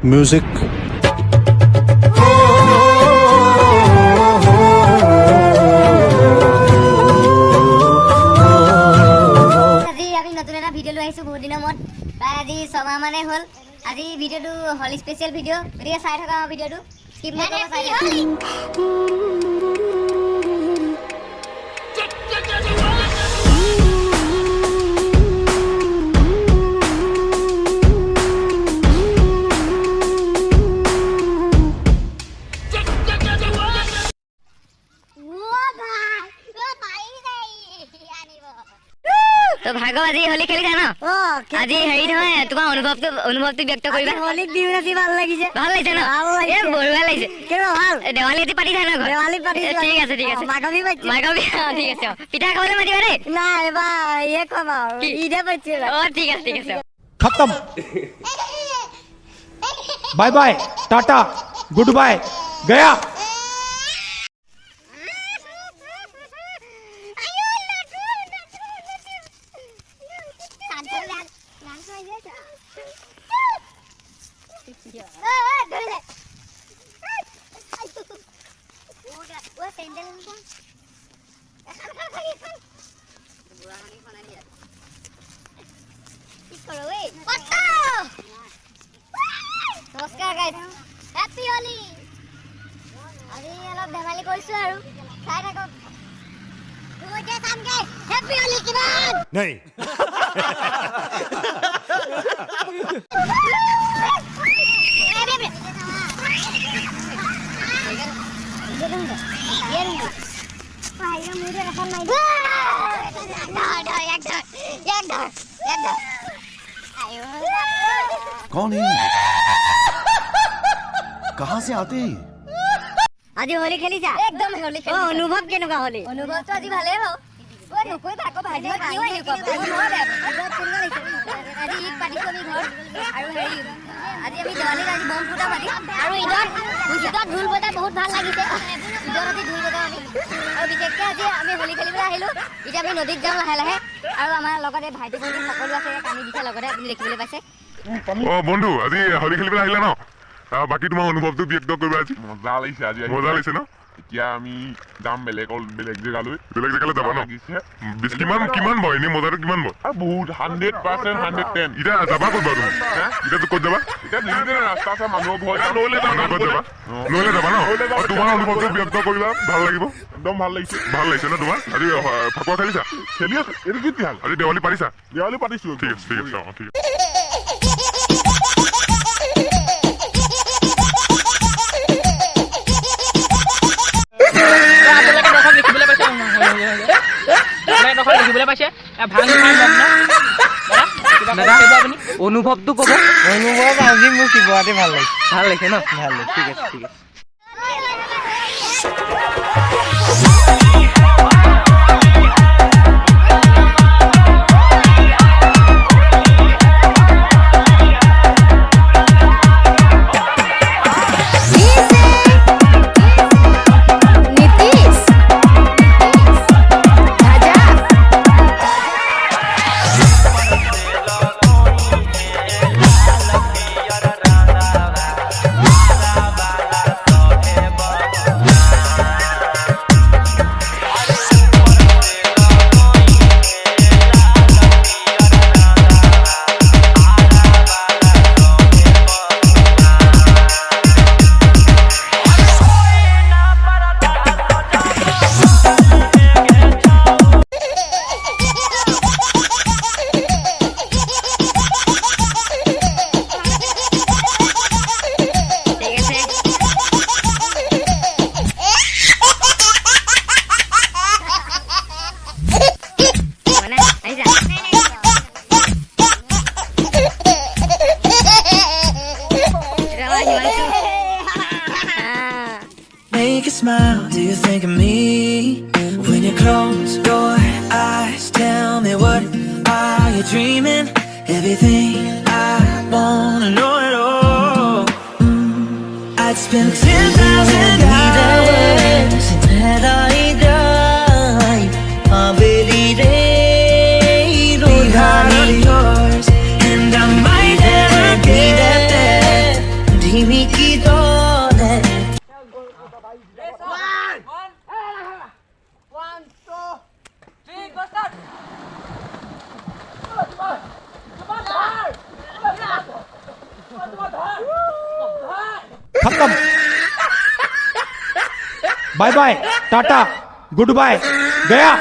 music. Video লৈ আহিছো বহুত দিনৰ মূৰত প্ৰায় আজি 6 মাহ মানে হ'ল আজি ভিডিওটো হলি স্পেশাল ভিডিও গতিকে চাই থকা ভিডিওটো স্কিপ নকৰিবা চাই তো ভাগৱ আজি হলি খেলিছা ন আজি হেৰি নহয় তোমাৰ অনুভৱটো ব্যক্ত কৰিবা হলি দিন আজি ভাল লাগিছে ন এ বঢ়িয়া লাগিছে কেনে ভাল দেৱালী আজি পাতিছা ন দেৱালী পাতিছো ঠিক আছে মাঘবী পাতিছো ঠিক আছে পিঠা খাবলৈ মাতিবা দেই নাই এবাৰ ইয়ে কম আৰু ঈদে পাতিছে ঠিক আছে खत्म bye bye ta-ta goodbye गया নমস্কাৰ গাইজ হেপী হলি আজি অলপ ধেমালি কৰিছো আৰু চাই থাকক হেপী হলি কিমান नहीं कौन है कहाँ से आते हैं আজি হলি খেলিছা একদম হলি খেলিছো অনুভৱ কেনেকুৱা হলি অনুভৱটো আজি ভালেই হ'ল ওই নকৈ ভাগো ভাজি কি হয় আজি ঈদ পাতিছো আমি ঘৰ আৰু হেৰি আজি আমি দেৱালীত আজি বম ফুটা পাতি আৰু ঈদত ঢোল বজা বহুত ভাল লাগিছে ঈদত আজি ঢোল বজা আমি আৰু বিশেষকৈ আজি আমি হলি খেলিবলৈ আহিলো এতিয়া আমি নদীত যাম লাহে লাহে আৰু আমাৰ লগতে ভাইটি ভণ্টি সকলো আছে কান্দি দিছে লগতে আপুনি দেখিবলৈ পাইছে অ বন্ধু আজি হলি খেলিবলৈ আহিলা ন বাকী তোমাৰ অনুভৱটো ব্যক্ত কৰিবা আজি মজা লাগিছে আজি মজা লাগিছে ন এতিয়া আমি যাম বেলেগ জেগালৈ যাবা ন কিমান বয় এনেই মজাটো কিমান বয় বহুত 100% 110 এতিয়া যাবা ক'ত বাৰু তুমি এতিয়াতো ক'ত যাবা এতিয়া দুইদিন ৰাস্তা আছে মানুহৰ ভয় নহ'লে যাবা ন তোমাৰ অনুভৱটো ব্যক্ত কৰিবা ভাল লাগিব একদম ভাল লাগিছে ন তোমাৰ আজি ফাকুৱা খেলিছা খেলি আছো এইটো কি ভাল আজি দেৱালী পাৰিছা দেৱালী পাতিছো ঠিক আছে ঠিক আছে দেখিবলৈ পাইছে অনুভৱটো ক'ব অনুভৱ আজি মোৰ শিৱৰাত্ৰি ভাল লাগিছে ন ভাল লাগিছে ঠিক আছে Make a smile, do you think of me? When you close your eyes, tell me what are you dreaming? Everything I wanna know it all. I'd spend 10,000 hours that I die. I'll believe it, yours, and I might never get there. खत्म bye bye ta-ta goodbye गया